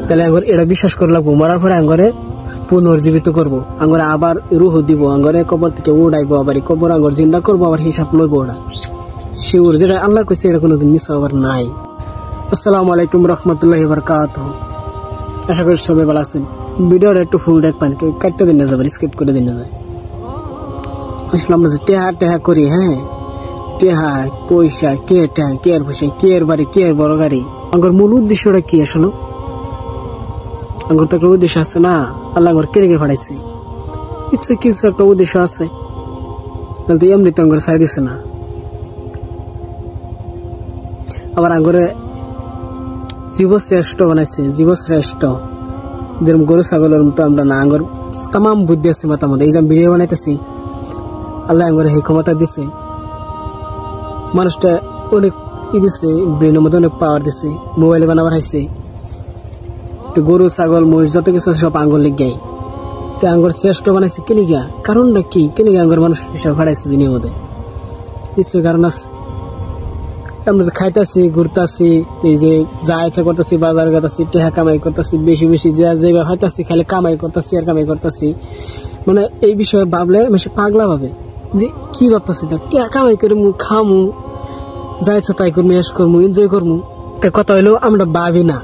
তাহলে আঙ্গর এটা বিশ্বাস করে লাগবো মরার পরে আঙ্গরে পুনর্জীবিত করবো, আঙ্গরে আবার রুহ দিব, আঙ্গরে কবর থেকে উড়াইবো, আবার কবর আঙ্গর জিন্দা করবো, আবার হিসাব লইব। ওরা শিউর যেটা আল্লাহ কইছে এটা কোনোদিন মিস হবার নাই। আসসালামু আলাইকুম রহমতুল্লাহি ওয়া বারাকাতুহু। আশা করি সবাই ভালো আছেন। ভিডিওটা একটু ফুল দেখবেন, কেউ কাটতে দিন না যাবে, স্কিপ করে দিন না যায়। আসলে আমরা যে টেহা করি, হ্যাঁ টেহা পয়সা, কে টেহা, কে আর পয়সা, কে আর বাড়ি, কে আর বড় গাড়ি, আঙ্গর মূল উদ্দেশ্যটা কি আসলে? আঙ্গর তো একটা উদ্দেশ্য আছে না, আল্লাহ আঙ্গর কে রেখে ফাড়াইছে, কিছু একটা উদ্দেশ্য আছে, তাহলে তো এমনি তো আঙ্গর চাই দিছে না। আবার আঙ্গরে জীবশ্রেষ্ঠ বানাইছে, জীবশ্রেষ্ঠ, যেরকম গরু ছাগলের মতো আমরা না, আঙ্গর তামাম বুদ্ধি আছে মাথার মধ্যে। এই যে ভিডিও বানাইতেছি, আল্লাহ আঙ্গরে এই ক্ষমতা দিছে, মানুষটা অনেক দিছে, ব্রেনের মধ্যে অনেক পাওয়ার দিছে, মোবাইলে বানাবার হাইছে। তো গরু ছাগল মহিষ যত কিছু আছে সব আঙ্গর লিগাই, তো আঙ্গর শ্রেষ্ঠ বানাইছে কে লিগা? কারণটা কি? কে লিগা আঙ্গর মানুষ হিসাব ফাড়াইছে দুনিয়ার মধ্যে? কিছু কারণ আছে। আমরা যে খাইতেছি, ঘুরতেছি, এই যে যা ইচ্ছা করতেছি, বাজার করতেছি, টেহা কামাই করতেছি, বেশি বেশি যে হইতাছি, খালি কামাই করতেছি আর কামাই করতেছি। মানে এই বিষয়ে ভাবলে বেশি পাগলা ভাবে যে কি ভাবতেছি, টেহা কামাই করে মু খামু, যা ইচ্ছা তাই করবো, এস করবো, এনজয় করবো। তা কথা হইলো আমরা ভাবি না,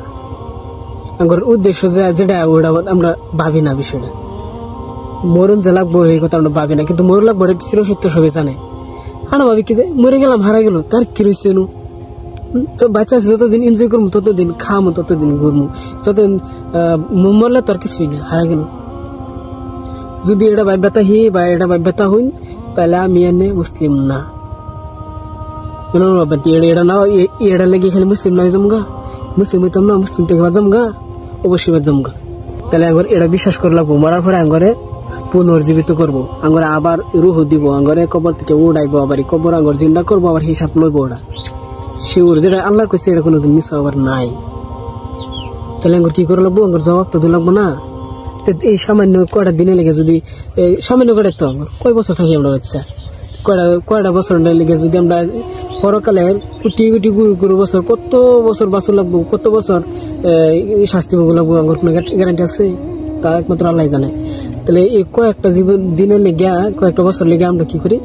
আমার উদ্দেশ্য যেটা ওটা আমরা ভাবি না। বিষয়টা মরণ যে লাগবো এই কথা আমরা ভাবি না, কিন্তু মরণ লাগবো ছিল সত্য, সবাই জানে। আমরা ভাবি কি যে মরে গেলাম, হারা গেল, তার কি রয়েছে নু? তো বাচ্চা আছে, যতদিন এনজয় করবো, ততদিন খামো, ততদিন ঘুরবো, যতদিন মরলে তো আর কিছুই না, হারা গেল। যদি এটা ভাব্যতা হি বা এটা ভাব্যতা হইন, তাহলে আমি এনে মুসলিম না। এটা না, এটা লেগে খালি মুসলিম না জমগা, মুসলিম হইতাম না, মুসলিম থেকে জমগা, অবশ্যই জমগা। তাহলে আঙ্গর এটা বিশ্বাস করে লাগবো মরার পরে আঙ্গরে পুনর্জীবিত করবো, আঙ্গরে আবার রুহ দিব, আঙ্গরে কবর থেকে উড়াইবো, আবার কবর আঙ্গর জিন্দা করবো, আবার হিসাব লইব। ওরা শিউর যেটা আল্লাহ কইছে এটা কোনোদিন মিস হবার নাই। তাহলে আঙ্গর কি করে লাগবো? আঙ্গর জবাব তো দিতে লাগবো না। এই সামান্য কয়টা দিনে লেগে যদি, সামান্য কয়টা তো কয় বছর থাকি আমরা, বাচ্চা কয়টা বছর লেগে যদি আমরা পরকালের কোটি কোটি গুরু বছর, কত বছর বাঁচুর লাগবো, কত বছর শাস্তি ভোগ লাগবো, আঙ্গর কোনো গ্যারান্টি আছে? তা একমাত্র আল্লাহ জানে। তাহলে এই কয়েকটা জীবন দিনের লেগে, কয়েকটা বছর লেগে আমরা কি করি?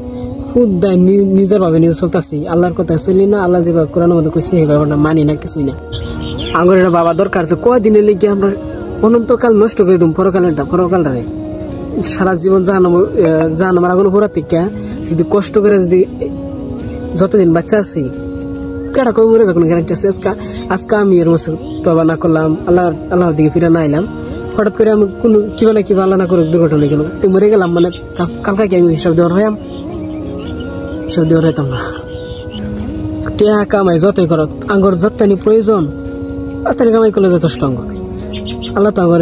খুদ দেয় নিজের ভাবে নিজে চলতেছি, আল্লাহর কথা চলি না। আল্লাহ যেভাবে কোরআনের মধ্যে কইছে সেই ব্যাপারটা মানি না, কিছুই না। আঙ্গর এটা বাবা দরকার যে কয়দিনের লেগে আমরা অনন্তকাল নষ্ট করে দিম পরকালটারে, সারা জীবন জাহান্নামের আগুন পোড়া থেকে যদি কষ্ট করে যদি যতদিন বাচ্চা আছি, কেটা কই মরে যখন গ্যারান্টি আছে? আজকে আমি এর মধ্যে তওবা না করলাম, আল্লাহর দিকে ফিরে না আইলাম, হঠাৎ করে আমি কোনো কিবা না কিবা আল্লাহ না করে দুর্ঘটনা গেল, তো মরে গেলাম, মানে কালকে কি আমি হিসাব দেওয়ার হইতাম? হিসাব দেওয়ার হইতাম না। টেহা কামাই যতই করো, আঙ্গর যতটানি প্রয়োজন অতটানি কামাই করলে যথেষ্ট। আঙ্গর আল্লাহ তো আঙ্গর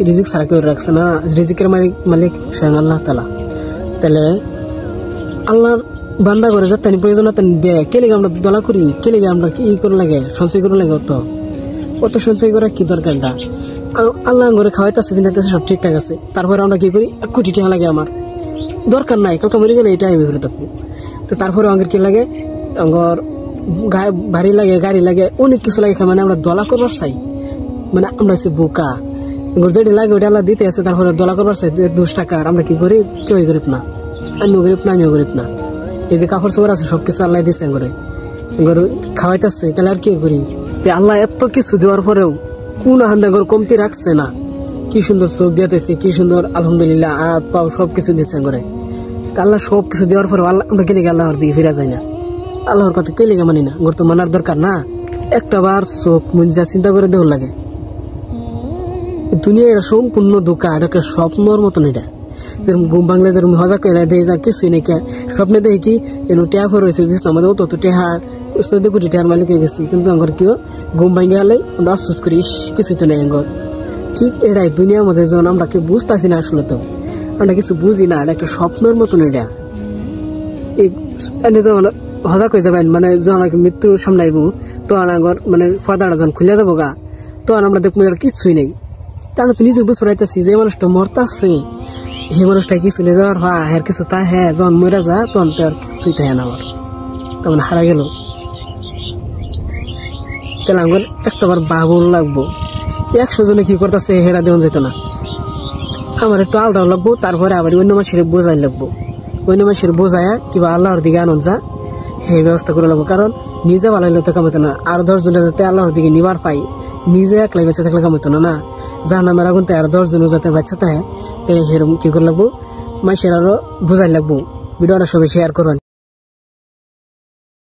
রিজিক ছাড়া কেউ রাখছে না, রিজিকের মালিক স্বয়ং আল্লাহ তাআলা। তাহলে আল্লাহর বান্দা করে যতটানি প্রয়োজন অতটানি দেয়, কে লেগে আমরা দলা করি, কে লেগে আমরা কি করে লাগে, সঞ্চয় করে লাগে? অত সঞ্চয় করা কি দরকারটা? আল্লাহ করে খাওয়াইতেছে, বিনাইতেছে, সব ঠিকঠাক আছে, তারপরে আমরা কি করি? 1 কোটি টাকা লাগে, আমার দরকার নাই, কাউকে মরে গেলে এটা আমি ঘুরে থাকবো। তো তারপরে আঙ্গের কি লাগে? আঙ্গর বাড়ি লাগে, গাড়ি লাগে, অনেক কিছু লাগে, মানে আমরা দলা করবার চাই, মানে আমরা হচ্ছে বোকা। যেটা লাগে ওইটা আল্লাহ দিতে আছে, তারপরে দলা করবার চাই 2 টাকা। আমরা কি করি? কেউ গরিব না, আমিও গরিব না, আমিও গরিব না। এই যে কাপড় চোপড় আছে সবকিছু আল্লাহ দিচ্ছে, গরু খাওয়াইতেছে, তাহলে আর কি করি? আল্লাহ এত কিছু দেওয়ার পরেও কোন হান্দা ঘর কমতি রাখছে না। কি সুন্দর চোখ দিয়েছে, কি সুন্দর আলহামদুলিল্লাহ হাত পাও সবকিছু দিচ্ছে ঘরে। আল্লাহ সবকিছু দেওয়ার পরে আমরা গেলে আল্লাহর দিকে ফিরা যায় না, আল্লাহর কথা কে লেগে মানি না? ঘর তো মানার দরকার না। একটা বার চোখ মুঞ্জা চিন্তা করে দেওয়ার লাগে, দুনিয়া এটা সম্পূর্ণ ধোঁকা, এটা একটা স্বপ্নর মতন। এটা যেরকম ঘুম ভাঙলে যেরকম হজা করে দেয়, যা কিছুই নেই। স্বপ্নে দেখি কি টেহা ফর হয়েছে, বিছনা আমাদের অত টেহা 14 কোটি টাকার মালিক হয়ে গেছি, কিন্তু আঙ্গর কেউ ঘুম ভাঙে গেলে আমরা আফসোস করি, কিছুই তো নেই আঙ্গর। ঠিক এটাই দুনিয়ার মধ্যে যখন আমরা কেউ বুঝতেছি না, আসলে তো আমরা কিছু বুঝি না, এটা একটা স্বপ্নের মতন। এটা যখন হজা হয়ে যাবেন, মানে যখন মৃত্যুর সামনে আইব, তখন আঙ্গর মানে পর্দাটা যখন খুলে যাবো গা, তখন আমরা দেখবো আর কিছুই নেই। তার তো নিজে বুঝতে পারতেছি যে মানুষটা মরতাছে, সেই মানুষটা কি চলে যাওয়ার হ্যাঁ কিছু তা, হ্যাঁ যখন মরে যা তখন তো আর কিছুই থাকে না, আমার তখন হারা গেল। তাহলে আমার একটাবার বাবুল লাগবো 100 জনে কি করতেছে হেরা দেওয়া যেত না। আমার একটু আলাদা লাগবো, তারপরে আবার অন্য মানুষের বোঝাই লাগবো, অন্য মানুষের বোঝায়া কিবা আল্লাহর দিকে আনন্দ যা এই ব্যবস্থা করে লাগবো। কারণ নিজে ভালো হইলে তো কামাইতো না, আর 10 জনে যাতে আল্লাহর দিকে নিবার পাই, নিজে একলাই বেঁচে থাকলে কামাইতো না। না জাহান্নামের আগুন আর 10 জনে যাতে বাচ্চা থাকে, সেরকম কি করে লাগবো, মানুষের আরো বোঝাই লাগবো। ভিডিওটা সবাই শেয়ার করবেন।